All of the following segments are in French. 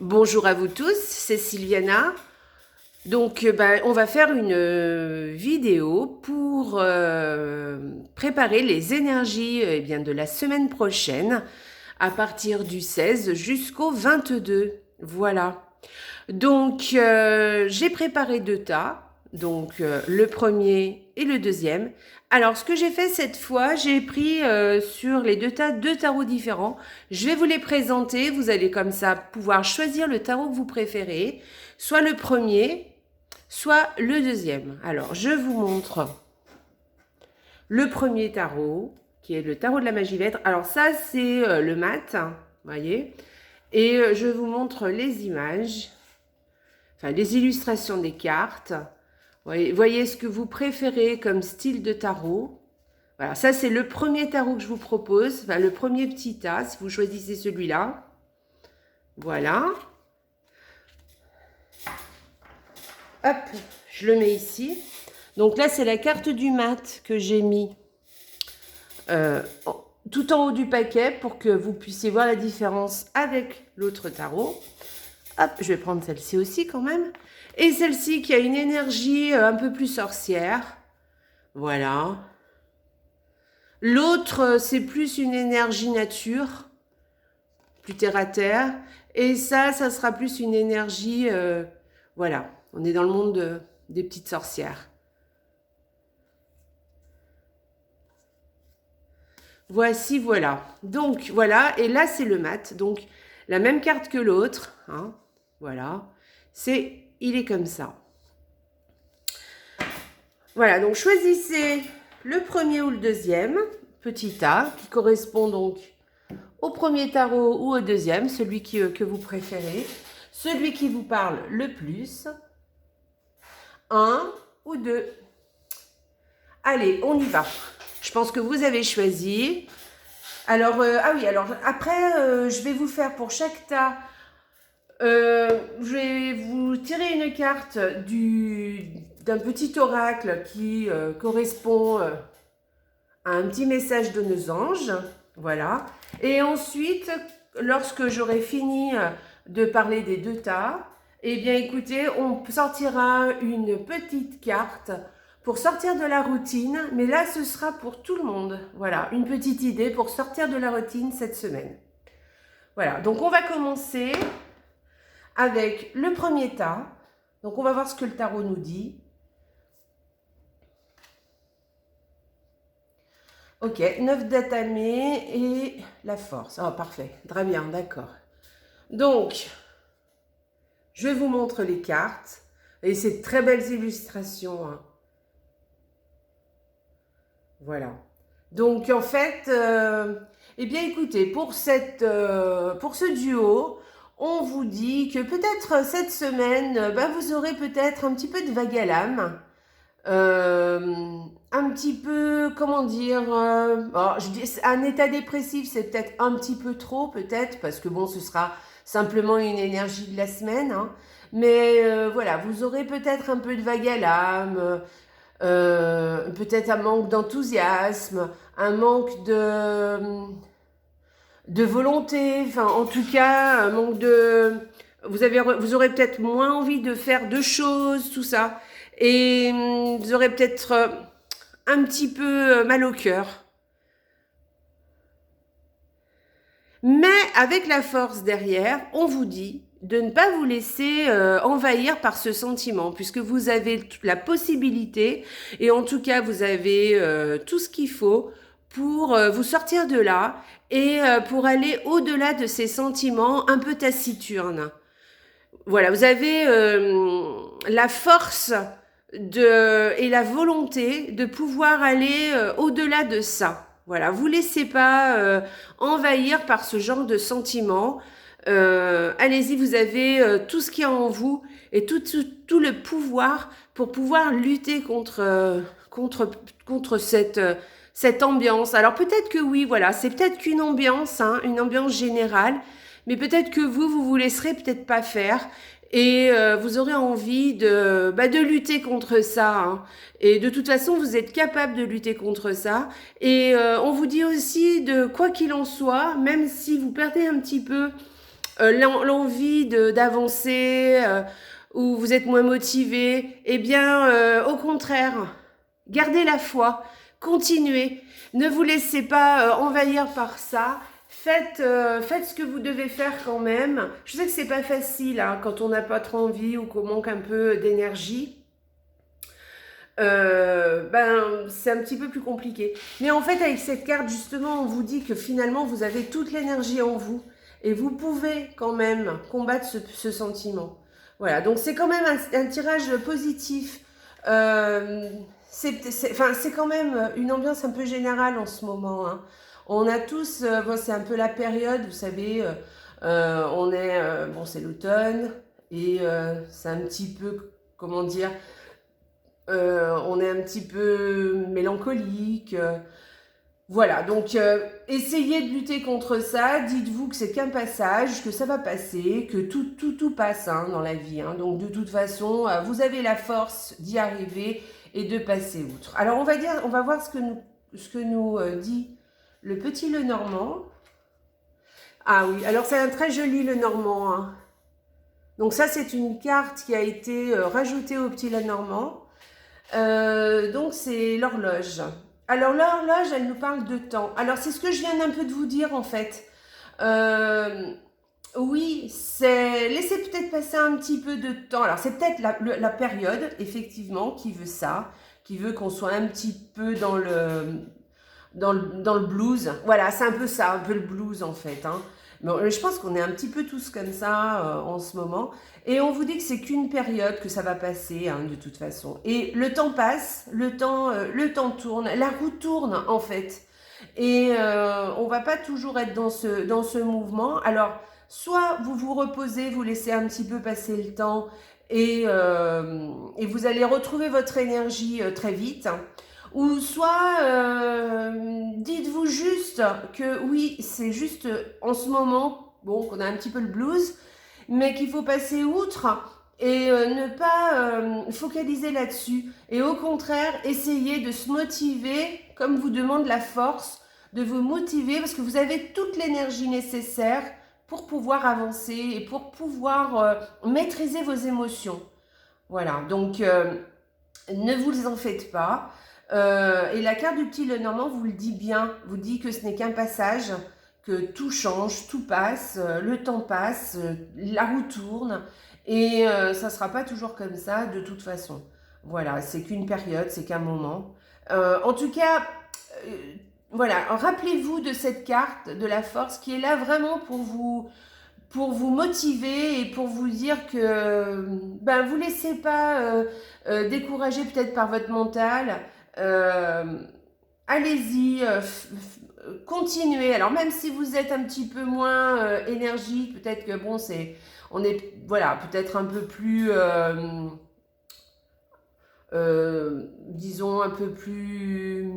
Bonjour à vous tous, c'est Sylviana. Donc, on va faire une vidéo pour préparer les énergies de la semaine prochaine à partir du 16 jusqu'au 22. Voilà. Donc, j'ai préparé deux tas. Donc, le premier et le deuxième. Alors, ce que j'ai fait cette fois, j'ai pris sur les deux tas deux tarots différents. Je vais vous les présenter. Vous allez comme ça pouvoir choisir le tarot que vous préférez, soit le premier, soit le deuxième. Alors, je vous montre le premier tarot, qui est le tarot de la magie lettre. Alors ça, c'est le mat, hein, voyez. Et je vous montre les images, enfin les illustrations des cartes. Voyez ce que vous préférez comme style de tarot. Voilà, ça c'est le premier tarot que je vous propose, enfin, le premier petit tas, si vous choisissez celui-là. Voilà. Hop, je le mets ici. Donc là, c'est la carte du mat que j'ai mis tout en haut du paquet pour que vous puissiez voir la différence avec l'autre tarot. Hop, je vais prendre celle-ci aussi quand même. Et celle-ci qui a une énergie un peu plus sorcière. Voilà. L'autre, c'est plus une énergie nature, plus terre à terre. Et ça sera plus une énergie, voilà, on est dans le monde des petites sorcières. Voici, voilà. Donc, voilà. Et là, c'est le mat. Donc, la même carte que l'autre. Hein, voilà. Il est comme ça. Voilà. Donc, choisissez le premier ou le deuxième petit tas qui correspond donc au premier tarot ou au deuxième, celui que vous préférez. Celui qui vous parle le plus. Un ou deux. Allez, on y va. Je pense que vous avez choisi. Alors, ah oui, alors après, je vais vous faire pour chaque tas, je vais vous tirer une carte d'un petit oracle qui correspond à un petit message de nos anges. Voilà. Et ensuite, lorsque j'aurai fini de parler des deux tas, eh bien écoutez, on sortira une petite carte pour sortir de la routine, mais là ce sera pour tout le monde. Voilà, une petite idée pour sortir de la routine cette semaine. Voilà, donc on va commencer avec le premier tas. Donc on va voir ce que le tarot nous dit. Ok, 9 d'atamé et la force. Oh, parfait, très bien, d'accord. Donc, je vous montre les cartes. Et c'est de très belles illustrations. Hein. Voilà. Donc, en fait, eh bien, écoutez, pour ce duo, on vous dit que peut-être cette semaine, vous aurez peut-être un petit peu de vague à l'âme. Un petit peu, comment dire, je dis, un état dépressif, c'est peut-être un petit peu trop, peut-être, parce que bon, ce sera simplement une énergie de la semaine. Hein. Mais voilà, vous aurez peut-être un peu de vague à l'âme, peut-être un manque d'enthousiasme, un manque de volonté, enfin, en tout cas, un manque de... Vous aurez peut-être moins envie de faire de choses, tout ça. Et vous aurez peut-être un petit peu mal au cœur. Mais avec la force derrière, on vous dit de ne pas vous laisser envahir par ce sentiment, puisque vous avez la possibilité, et en tout cas vous avez tout ce qu'il faut pour vous sortir de là et pour aller au-delà de ces sentiments un peu taciturnes. Voilà, vous avez la force et la volonté de pouvoir aller au-delà de ça. Voilà, vous laissez pas envahir par ce genre de sentiments. Allez-y, vous avez tout ce qu'il y a en vous et tout le pouvoir pour pouvoir lutter contre cette ambiance. Alors peut-être que oui, voilà, c'est peut-être qu'une ambiance, hein, une ambiance générale, mais peut-être que vous vous laisserez peut-être pas faire et vous aurez envie de lutter contre ça. Hein. Et de toute façon, vous êtes capable de lutter contre ça. Et on vous dit aussi de quoi qu'il en soit, même si vous perdez un petit peu l'envie d'avancer, ou vous êtes moins motivé, eh bien, au contraire, gardez la foi, continuez, ne vous laissez pas envahir par ça. Faites ce que vous devez faire quand même. Je sais que c'est pas facile hein, quand on n'a pas trop envie ou qu'on manque un peu d'énergie. C'est un petit peu plus compliqué. Mais en fait, avec cette carte, justement, on vous dit que finalement, vous avez toute l'énergie en vous. Et vous pouvez quand même combattre ce sentiment. Voilà, donc c'est quand même un tirage positif. C'est quand même une ambiance un peu générale en ce moment. Hein. On a tous, bon, c'est un peu la période, vous savez, bon, c'est l'automne, et c'est un petit peu, comment dire, on est un petit peu mélancolique. Voilà, donc essayez de lutter contre ça. Dites-vous que c'est qu'un passage, que ça va passer, que tout passe hein, dans la vie. Hein. Donc de toute façon, vous avez la force d'y arriver et de passer outre. Alors on va voir ce que nous dit le petit Lenormand. Ah oui, alors c'est un très joli Lenormand. Hein. Donc ça, c'est une carte qui a été rajoutée au petit Lenormand. Donc c'est l'horloge. Alors l'horloge, elle nous parle de temps. Alors c'est ce que je viens d'un peu de vous dire en fait. Oui, c'est laissez peut-être passer un petit peu de temps. Alors c'est peut-être la période effectivement qui veut ça, qui veut qu'on soit un petit peu dans le blues. Voilà, c'est un peu ça, un peu le blues en fait. Hein. Mais je pense qu'on est un petit peu tous comme ça en ce moment. Et on vous dit que c'est qu'une période, que ça va passer hein, de toute façon. Et le temps passe, le temps tourne, la roue tourne en fait. Et on va pas toujours être dans ce mouvement. Alors, soit vous vous reposez, vous laissez un petit peu passer le temps et vous allez retrouver votre énergie très vite. Ou soit dites-vous juste que oui, c'est juste en ce moment, bon, qu'on a un petit peu le blues, mais qu'il faut passer outre et ne pas focaliser là-dessus. Et au contraire, essayer de se motiver, comme vous demande la force, de vous motiver parce que vous avez toute l'énergie nécessaire pour pouvoir avancer et pour pouvoir maîtriser vos émotions. Voilà, donc ne vous en faites pas. Et la carte du petit Lenormand vous le dit bien, vous dit que ce n'est qu'un passage, que tout change, tout passe, le temps passe, la roue tourne, et ça ne sera pas toujours comme ça de toute façon. Voilà, c'est qu'une période, c'est qu'un moment. En tout cas, voilà, rappelez-vous de cette carte de la force qui est là vraiment pour vous motiver et pour vous dire que ben, vous ne laissez pas décourager peut-être par votre mental. Allez-y, continuez. Alors même si vous êtes un petit peu moins énergique, peut-être que bon, on est voilà, peut-être un peu plus, disons un peu plus.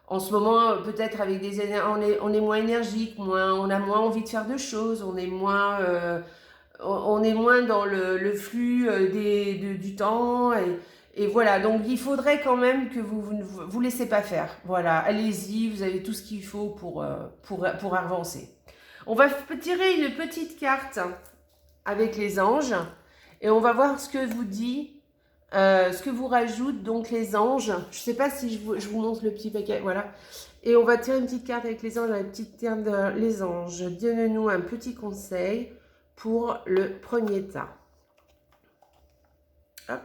En ce moment, peut-être avec on est moins énergique, on a moins envie de faire de choses, on est moins dans le flux du temps. Et voilà, donc il faudrait quand même que vous laissez pas faire. Voilà, allez-y, vous avez tout ce qu'il faut pour avancer. On va tirer une petite carte avec les anges et on va voir ce que vous dit. Ce que vous rajoute donc les anges. Je ne sais pas si je vous montre le petit paquet. Voilà. Et on va tirer une petite carte avec les anges. La petite carte les anges. Donne-nous un petit conseil pour le premier tas. Hop.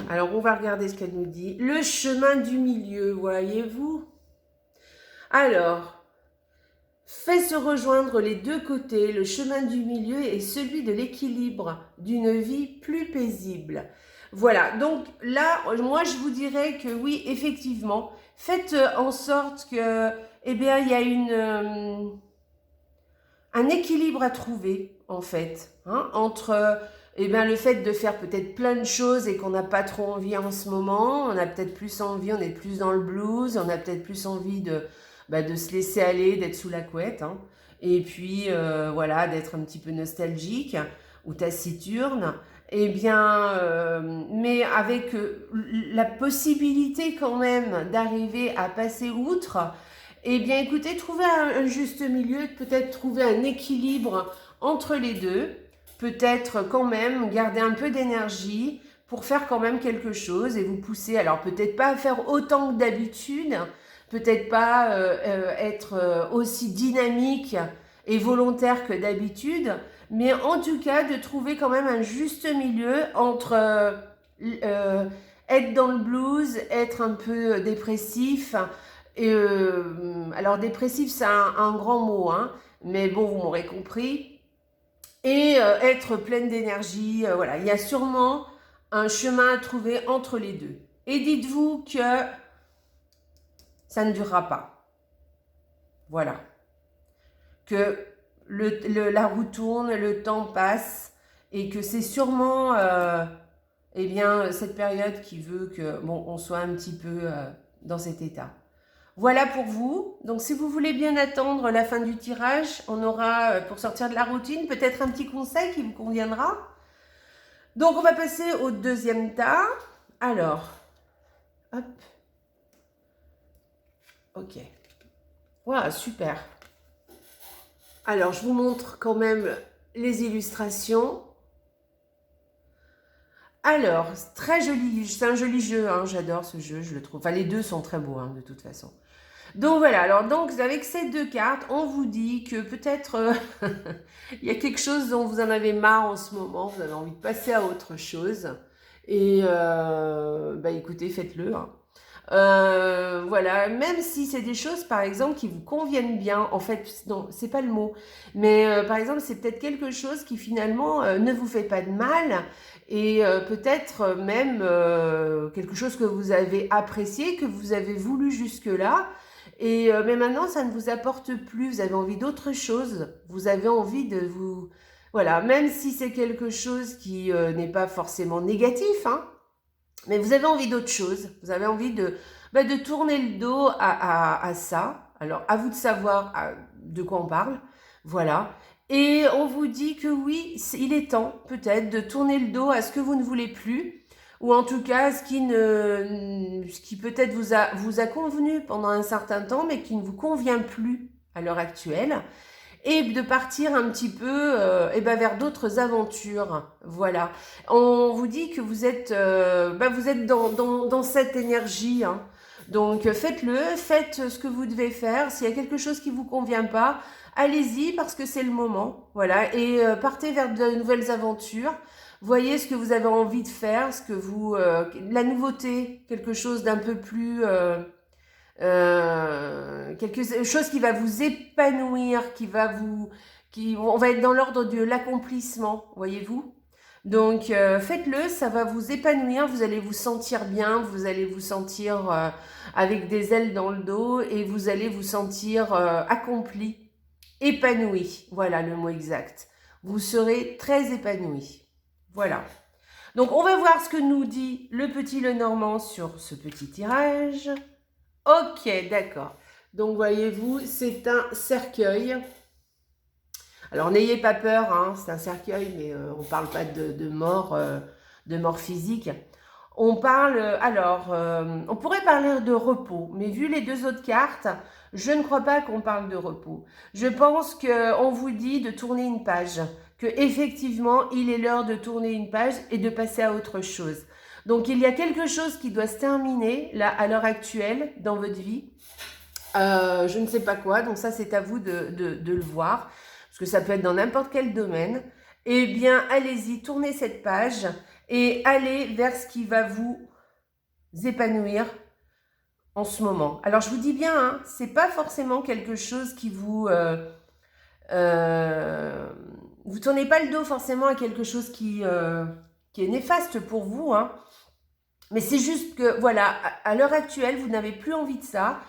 Alors, on va regarder ce qu'elle nous dit. Le chemin du milieu, voyez-vous? Alors, fait se rejoindre les deux côtés. Le chemin du milieu est celui de l'équilibre, d'une vie plus paisible. Voilà, donc là, moi je vous dirais que oui, effectivement, faites en sorte que, eh bien, il y a un équilibre à trouver, en fait, hein, entre, eh bien, le fait de faire peut-être plein de choses et qu'on n'a pas trop envie en ce moment, on a peut-être plus envie, on est plus dans le blues, on a peut-être plus envie de se laisser aller, d'être sous la couette, hein, et puis, voilà, d'être un petit peu nostalgique ou taciturne. Eh bien, mais avec la possibilité quand même d'arriver à passer outre Eh bien, écoutez, trouvez un juste milieu, peut-être trouver un équilibre entre les deux, peut-être quand même garder un peu d'énergie pour faire quand même quelque chose et vous pousser, alors peut-être pas à faire autant que d'habitude, peut-être pas être aussi dynamique et volontaire que d'habitude, mais en tout cas de trouver quand même un juste milieu entre être dans le blues, être un peu dépressif. Et alors dépressif, c'est un grand mot, hein, mais bon, vous m'aurez compris. Et être pleine d'énergie, voilà, il y a sûrement un chemin à trouver entre les deux. Et dites-vous que ça ne durera pas. Voilà. Que la roue tourne, le temps passe et que c'est sûrement eh bien, cette période qui veut que bon, on soit un petit peu dans cet état. Voilà pour vous. Donc, si vous voulez bien attendre la fin du tirage, on aura, pour sortir de la routine, peut-être un petit conseil qui vous conviendra. Donc, on va passer au deuxième tas. Alors, hop. Ok. Voilà, super. Alors, je vous montre quand même les illustrations. Alors, très joli, c'est un joli jeu, hein, j'adore ce jeu, je le trouve. Enfin, les deux sont très beaux, hein, de toute façon. Donc voilà, alors donc avec ces deux cartes, on vous dit que peut-être il y a quelque chose dont vous en avez marre en ce moment, vous avez envie de passer à autre chose. Et bah écoutez, faites-le, hein. Voilà, même si c'est des choses par exemple qui vous conviennent bien, en fait, non, c'est pas le mot, mais par exemple, c'est peut-être quelque chose qui finalement ne vous fait pas de mal et peut-être même quelque chose que vous avez apprécié, que vous avez voulu jusque-là. Et mais maintenant, ça ne vous apporte plus. Vous avez envie d'autre chose. Vous avez envie de vous... Voilà, même si c'est quelque chose qui n'est pas forcément négatif, hein, mais vous avez envie d'autre chose. Vous avez envie de tourner le dos à ça. Alors, à vous de savoir de quoi on parle. Voilà. Et on vous dit que oui, il est temps peut-être de tourner le dos à ce que vous ne voulez plus, ou en tout cas ce qui peut-être vous a convenu pendant un certain temps, mais qui ne vous convient plus à l'heure actuelle, et de partir un petit peu vers d'autres aventures. Voilà. On vous dit que vous êtes dans cette énergie, hein. Donc faites-le, faites ce que vous devez faire. S'il y a quelque chose qui vous convient pas, allez-y parce que c'est le moment. Voilà. Et partez vers de nouvelles aventures. Voyez ce que vous avez envie de faire, la nouveauté, quelque chose d'un peu plus quelque chose qui va vous épanouir, on va être dans l'ordre de l'accomplissement, voyez-vous. Donc faites-le, ça va vous épanouir, vous allez vous sentir bien, vous allez vous sentir avec des ailes dans le dos et vous allez vous sentir accompli, épanoui, voilà le mot exact. Vous serez très épanoui. Voilà. Donc on va voir ce que nous dit le petit Lenormand sur ce petit tirage. Ok, d'accord. Donc, voyez-vous, c'est un cercueil. Alors, n'ayez pas peur, hein, c'est un cercueil, mais on ne parle pas de mort physique. On parle, on pourrait parler de repos, mais vu les deux autres cartes, je ne crois pas qu'on parle de repos. Je pense qu'on vous dit de tourner une page, que effectivement, il est l'heure de tourner une page et de passer à autre chose. Donc, il y a quelque chose qui doit se terminer, là, à l'heure actuelle, dans votre vie. Je ne sais pas quoi, donc ça, c'est à vous de le voir, parce que ça peut être dans n'importe quel domaine. Eh bien, allez-y, tournez cette page et allez vers ce qui va vous épanouir en ce moment. Alors, je vous dis bien, hein, c'est pas forcément quelque chose qui vous tournez pas le dos forcément à quelque chose qui est néfaste pour vous, hein. Mais c'est juste que, voilà, à l'heure actuelle, vous n'avez plus envie de ça.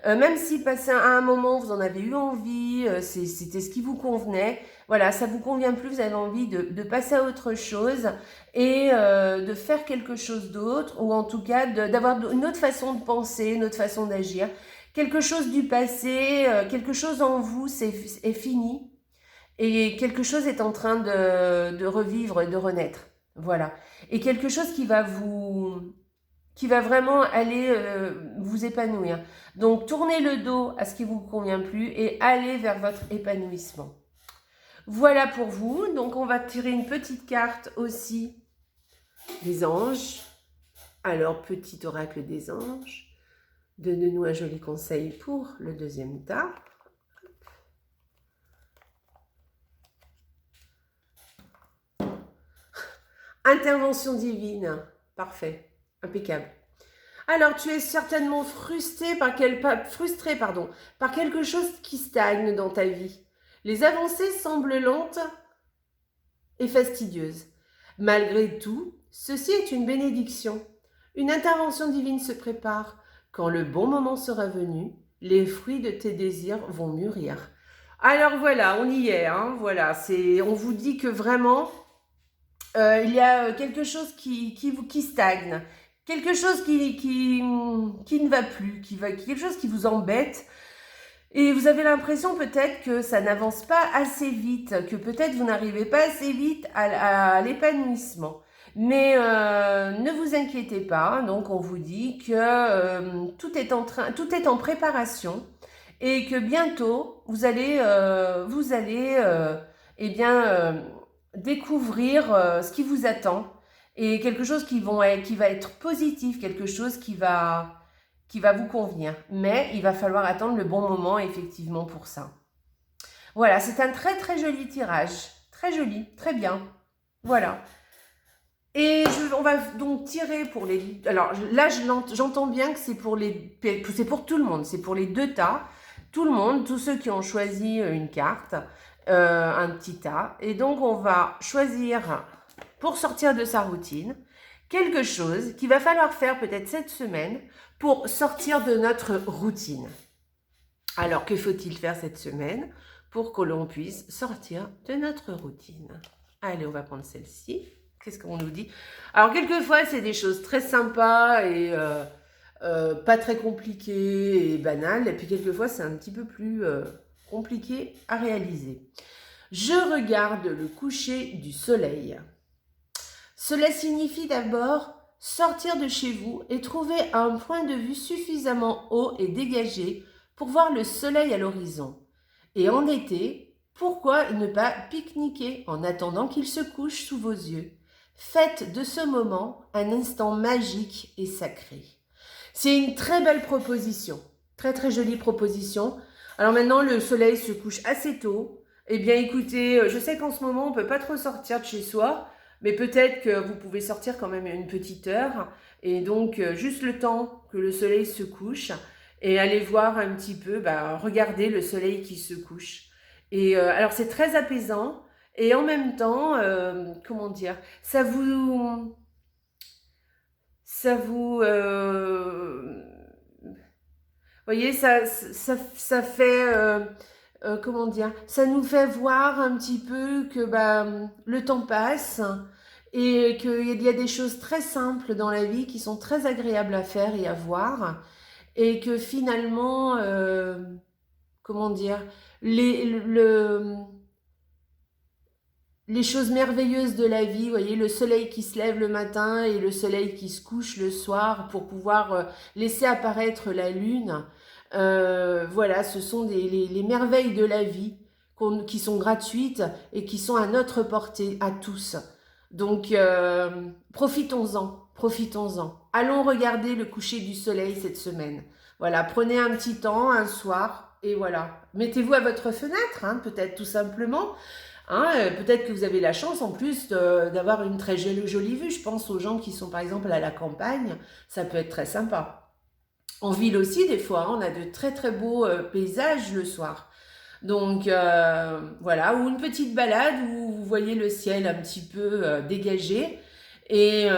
Même si passé à un moment, vous en avez eu envie, c'était ce qui vous convenait. Voilà, ça vous convient plus, vous avez envie de passer à autre chose et de faire quelque chose d'autre, ou en tout cas d'avoir une autre façon de penser, une autre façon d'agir. Quelque chose du passé, quelque chose en vous est fini et quelque chose est en train de revivre et de renaître. Voilà. Et quelque chose qui va vous qui va vraiment aller vous épanouir. Donc, tournez le dos à ce qui vous convient plus et allez vers votre épanouissement. Voilà pour vous. Donc, on va tirer une petite carte aussi des anges. Alors, petit oracle des anges, donne-nous un joli conseil pour le deuxième tas. Intervention divine. Parfait. Impeccable. Alors, tu es certainement frustré par quelque chose qui stagne dans ta vie. Les avancées semblent lentes et fastidieuses. Malgré tout, ceci est une bénédiction. Une intervention divine se prépare. Quand le bon moment sera venu, les fruits de tes désirs vont mûrir. Alors voilà, on y est. Hein, voilà, on vous dit que vraiment, il y a quelque chose qui stagne. Quelque chose qui ne va plus, quelque chose qui vous embête. Et vous avez l'impression peut-être que ça n'avance pas assez vite, que peut-être vous n'arrivez pas assez vite à l'épanouissement. Mais ne vous inquiétez pas, donc on vous dit que tout est en préparation et que bientôt vous allez découvrir ce qui vous attend et quelque chose qui va être positif, quelque chose qui va vous convenir. Mais il va falloir attendre le bon moment, effectivement, pour ça. Voilà, c'est un très très joli tirage. Très joli, très bien. Voilà. Et on va donc tirer pour les... Alors là, j'entends bien que c'est pour tout le monde. C'est pour les deux tas. Tout le monde, tous ceux qui ont choisi une carte, un petit tas. Et donc, on va choisir, pour sortir de sa routine, quelque chose qu'il va falloir faire peut-être cette semaine pour sortir de notre routine. Alors, que faut-il faire cette semaine pour que l'on puisse sortir de notre routine? Allez, on va prendre celle-ci. Qu'est-ce qu'on nous dit? Alors, quelquefois, c'est des choses très sympas et pas très compliquées et banales. Et puis, quelquefois, c'est un petit peu plus compliqué à réaliser. Je regarde le coucher du soleil. Cela signifie d'abord sortir de chez vous et trouver un point de vue suffisamment haut et dégagé pour voir le soleil à l'horizon. Et en été, pourquoi ne pas pique-niquer en attendant qu'il se couche sous vos yeux? Faites de ce moment un instant magique et sacré. C'est une très belle proposition, très très jolie proposition. Alors maintenant, le soleil se couche assez tôt. Eh bien écoutez, je sais qu'en ce moment, on ne peut pas trop sortir de chez soi, mais peut-être que vous pouvez sortir quand même une petite heure. Et donc, juste le temps que le soleil se couche et aller voir un petit peu, regarder le soleil qui se couche. Et alors, c'est très apaisant. Et en même temps, comment dire, ça vous voyez, ça fait, comment dire, ça nous fait voir un petit peu que le temps passe et qu'il y a des choses très simples dans la vie qui sont très agréables à faire et à voir et que finalement, comment dire, les choses merveilleuses de la vie, vous voyez, le soleil qui se lève le matin et le soleil qui se couche le soir pour pouvoir laisser apparaître la lune. Voilà, ce sont les merveilles de la vie qui sont gratuites et qui sont à notre portée, à tous. Donc, profitons-en, profitons-en. Allons regarder le coucher du soleil cette semaine. Voilà, prenez un petit temps, un soir, et voilà. Mettez-vous à votre fenêtre, hein, peut-être tout simplement. Hein, peut-être que vous avez la chance en plus d'avoir une très jolie vue. Je pense aux gens qui sont par exemple à la campagne, ça peut être très sympa. En ville aussi, des fois, hein, on a de très très beaux paysages le soir. Donc voilà, ou une petite balade où vous voyez le ciel un petit peu dégagé et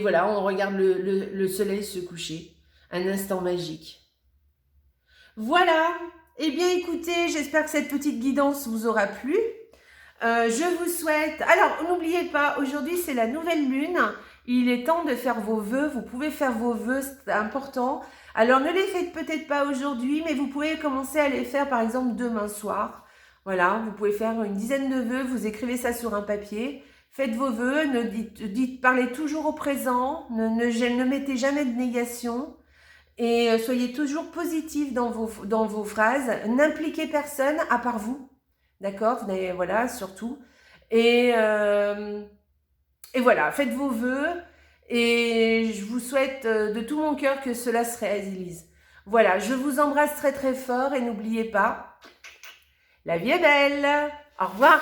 voilà, on regarde le soleil se coucher. Un instant magique. Voilà. Eh bien, écoutez, j'espère que cette petite guidance vous aura plu. Je vous souhaite... Alors, n'oubliez pas, aujourd'hui, c'est la nouvelle lune. Il est temps de faire vos vœux. Vous pouvez faire vos vœux, c'est important. Alors, ne les faites peut-être pas aujourd'hui, mais vous pouvez commencer à les faire, par exemple, demain soir. Voilà, vous pouvez faire une dizaine de vœux. Vous écrivez ça sur un papier. Faites vos vœux, parlez toujours au présent, ne mettez jamais de négation et soyez toujours positif dans vos phrases. N'impliquez personne à part vous, d'accord? Voilà, surtout. Et voilà, faites vos vœux et je vous souhaite de tout mon cœur que cela se réalise. Voilà, je vous embrasse très très fort et n'oubliez pas, la vie est belle. Au revoir.